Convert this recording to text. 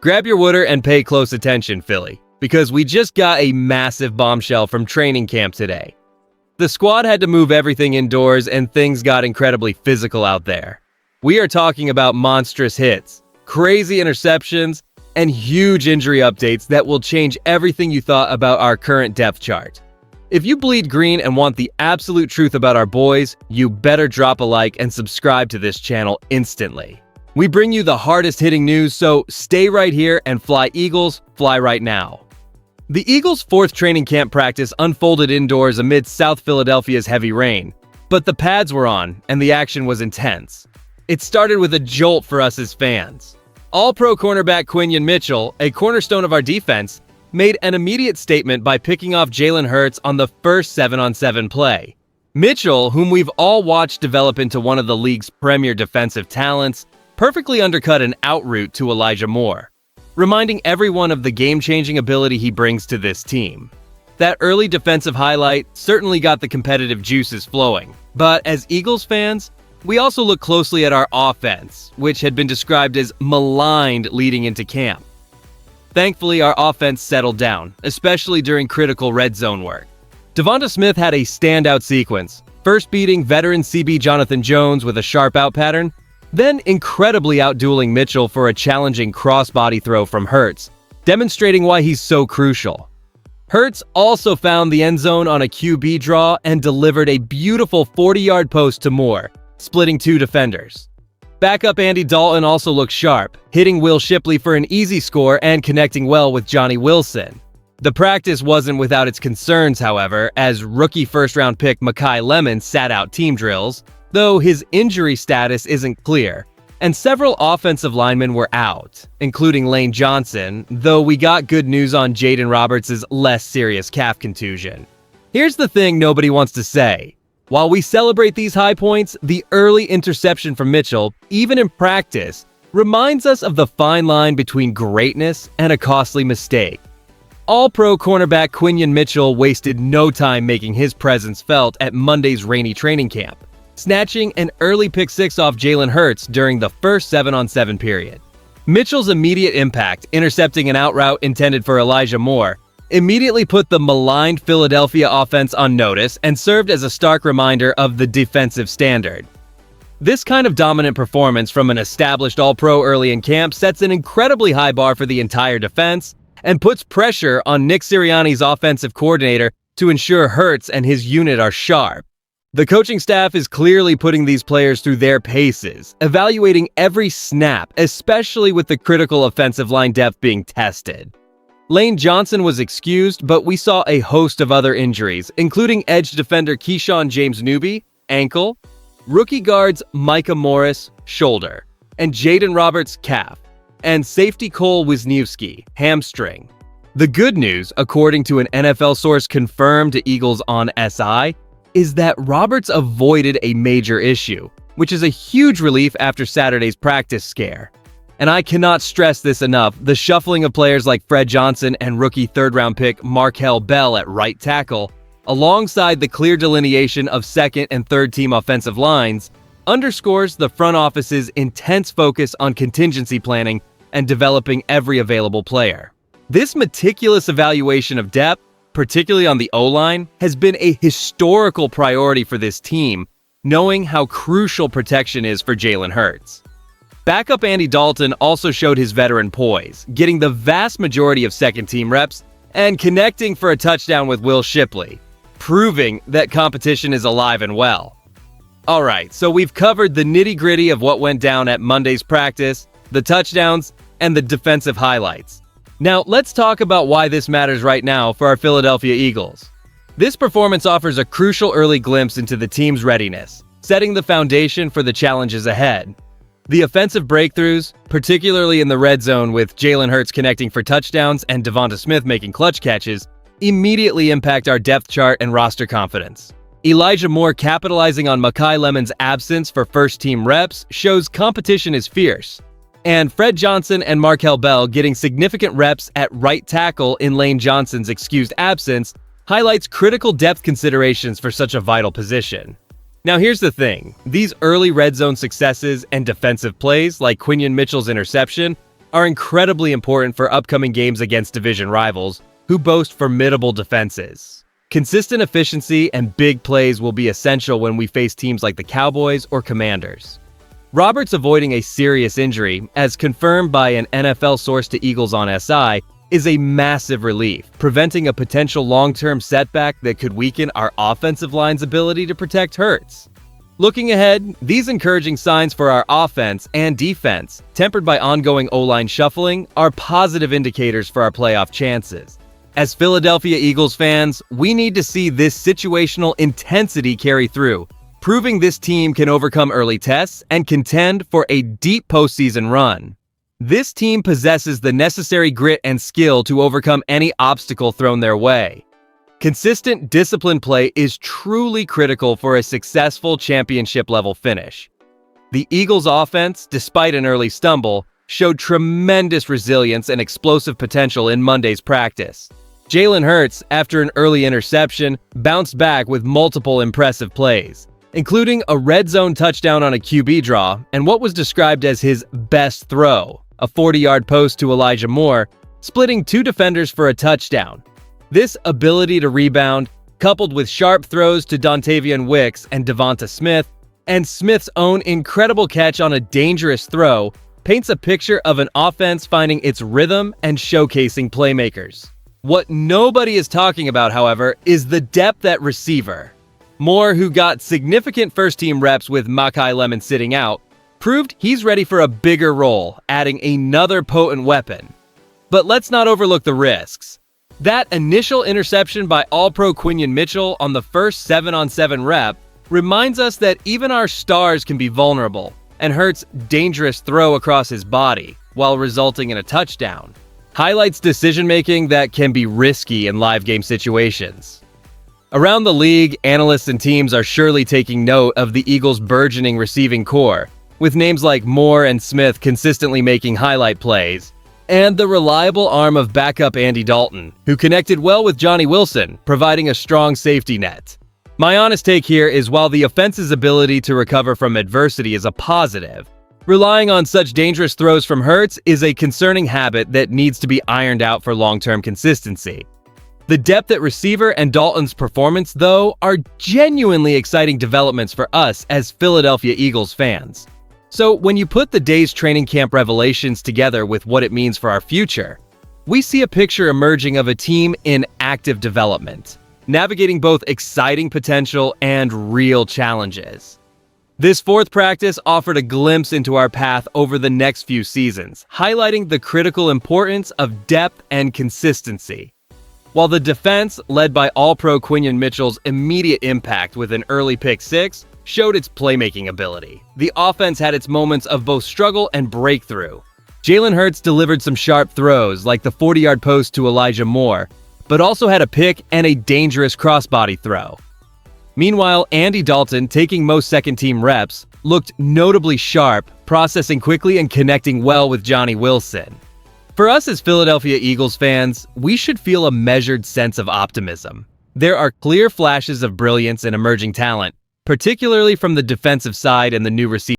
Grab your water and pay close attention, Philly, because we just got a massive bombshell from training camp today. The squad had to move everything indoors and things got incredibly physical out there. We are talking about monstrous hits, crazy interceptions, and huge injury updates that will change everything you thought about our current depth chart. If you bleed green and want the absolute truth about our boys, you better drop a like and subscribe to this channel instantly. We bring you the hardest hitting news, so stay right here and fly Eagles, fly right now. The Eagles' fourth training camp practice unfolded indoors amid South Philadelphia's heavy rain, but the pads were on and the action was intense. It started with a jolt for us as fans. All-Pro cornerback Quinyon Mitchell, a cornerstone of our defense, made an immediate statement by picking off Jalen Hurts on the first 7-on-7 play. Mitchell, whom we've all watched develop into one of the league's premier defensive talents, perfectly undercut an out route to Elijah Moore, reminding everyone of the game-changing ability he brings to this team. That early defensive highlight certainly got the competitive juices flowing, but as Eagles fans, we also look closely at our offense, which had been described as maligned leading into camp. Thankfully, our offense settled down, especially during critical red zone work. Devonta Smith had a standout sequence, first beating veteran CB Jonathan Jones with a sharp out pattern, then incredibly outdueling Mitchell for a challenging crossbody throw from Hurts, demonstrating why he's so crucial. Hurts also found the end zone on a QB draw and delivered a beautiful 40-yard post to Moore, splitting two defenders. Backup Andy Dalton also looked sharp, hitting Will Shipley for an easy score and connecting well with Johnny Wilson. The practice wasn't without its concerns, however, as rookie first-round pick Makai Lemon sat out team drills, though his injury status isn't clear, and several offensive linemen were out, including Lane Johnson, though we got good news on Jaeden Roberts' less serious calf contusion. Here's the thing nobody wants to say. While we celebrate these high points, the early interception from Mitchell, even in practice, reminds us of the fine line between greatness and a costly mistake. All-Pro cornerback Quinyon Mitchell wasted no time making his presence felt at Monday's rainy training camp, snatching an early pick six off Jalen Hurts during the first 7-on-7 period. Mitchell's immediate impact, intercepting an out route intended for Elijah Moore, immediately put the maligned Philadelphia offense on notice and served as a stark reminder of the defensive standard. This kind of dominant performance from an established All-Pro early in camp sets an incredibly high bar for the entire defense and puts pressure on Nick Sirianni's offensive coordinator to ensure Hurts and his unit are sharp. The coaching staff is clearly putting these players through their paces, evaluating every snap, especially with the critical offensive line depth being tested. Lane Johnson was excused, but we saw a host of other injuries, including edge defender Keyshawn James-Newby, ankle, rookie guards Micah Morris, shoulder, and Jaeden Roberts, calf, and safety Cole Wisniewski, hamstring. The good news, according to an NFL source confirmed to Eagles on SI, is that Roberts avoided a major issue, which is a huge relief after Saturday's practice scare. And I cannot stress this enough, the shuffling of players like Fred Johnson and rookie third-round pick Markel Bell at right tackle, alongside the clear delineation of second and third-team offensive lines, underscores the front office's intense focus on contingency planning and developing every available player. This meticulous evaluation of depth, particularly on the O-line, has been a historical priority for this team, knowing how crucial protection is for Jalen Hurts. Backup Andy Dalton also showed his veteran poise, getting the vast majority of second-team reps and connecting for a touchdown with Will Shipley, proving that competition is alive and well. Alright, so we've covered the nitty-gritty of what went down at Monday's practice, the touchdowns, and the defensive highlights. Now, let's talk about why this matters right now for our Philadelphia Eagles. This performance offers a crucial early glimpse into the team's readiness, setting the foundation for the challenges ahead. The offensive breakthroughs, particularly in the red zone with Jalen Hurts connecting for touchdowns and Devonta Smith making clutch catches, immediately impact our depth chart and roster confidence. Elijah Moore capitalizing on Makai Lemon's absence for first-team reps shows competition is fierce. And Fred Johnson and Markel Bell getting significant reps at right tackle in Lane Johnson's excused absence highlights critical depth considerations for such a vital position. Now here's the thing, these early red zone successes and defensive plays like Quinyon Mitchell's interception are incredibly important for upcoming games against division rivals, who boast formidable defenses. Consistent efficiency and big plays will be essential when we face teams like the Cowboys or Commanders. Roberts avoiding a serious injury, as confirmed by an NFL source to Eagles on SI, is a massive relief, preventing a potential long-term setback that could weaken our offensive line's ability to protect Hurts. Looking ahead, these encouraging signs for our offense and defense, tempered by ongoing O-line shuffling, are positive indicators for our playoff chances. As Philadelphia Eagles fans, we need to see this situational intensity carry through, proving this team can overcome early tests and contend for a deep postseason run. This team possesses the necessary grit and skill to overcome any obstacle thrown their way. Consistent, disciplined play is truly critical for a successful championship-level finish. The Eagles' offense, despite an early stumble, showed tremendous resilience and explosive potential in Monday's practice. Jalen Hurts, after an early interception, bounced back with multiple impressive plays, including a red zone touchdown on a QB draw and what was described as his best throw, a 40-yard post to Elijah Moore, splitting two defenders for a touchdown. This ability to rebound, coupled with sharp throws to Dontavian Wicks and Devonta Smith, and Smith's own incredible catch on a dangerous throw, paints a picture of an offense finding its rhythm and showcasing playmakers. What nobody is talking about, however, is the depth at receiver. Moore, who got significant first-team reps with Makai Lemon sitting out, proved he's ready for a bigger role, adding another potent weapon. But let's not overlook the risks. That initial interception by All-Pro Quinyon Mitchell on the first 7-on-7 rep reminds us that even our stars can be vulnerable, and Hurts' dangerous throw across his body, while resulting in a touchdown, highlights decision-making that can be risky in live game situations. Around the league, analysts and teams are surely taking note of the Eagles' burgeoning receiving core, with names like Moore and Smith consistently making highlight plays, and the reliable arm of backup Andy Dalton, who connected well with Johnny Wilson, providing a strong safety net. My honest take here is while the offense's ability to recover from adversity is a positive, relying on such dangerous throws from Hurts is a concerning habit that needs to be ironed out for long-term consistency. The depth at receiver and Dalton's performance, though, are genuinely exciting developments for us as Philadelphia Eagles fans. So when you put the day's training camp revelations together with what it means for our future, we see a picture emerging of a team in active development, navigating both exciting potential and real challenges. This fourth practice offered a glimpse into our path over the next few seasons, highlighting the critical importance of depth and consistency. While the defense, led by All-Pro Quinyon Mitchell's immediate impact with an early pick six, showed its playmaking ability, the offense had its moments of both struggle and breakthrough. Jalen Hurts delivered some sharp throws like the 40-yard post to Elijah Moore, but also had a pick and a dangerous crossbody throw. Meanwhile, Andy Dalton, taking most second-team reps, looked notably sharp, processing quickly and connecting well with Johnny Wilson. For us as Philadelphia Eagles fans, we should feel a measured sense of optimism. There are clear flashes of brilliance and emerging talent, particularly from the defensive side and the new receivers.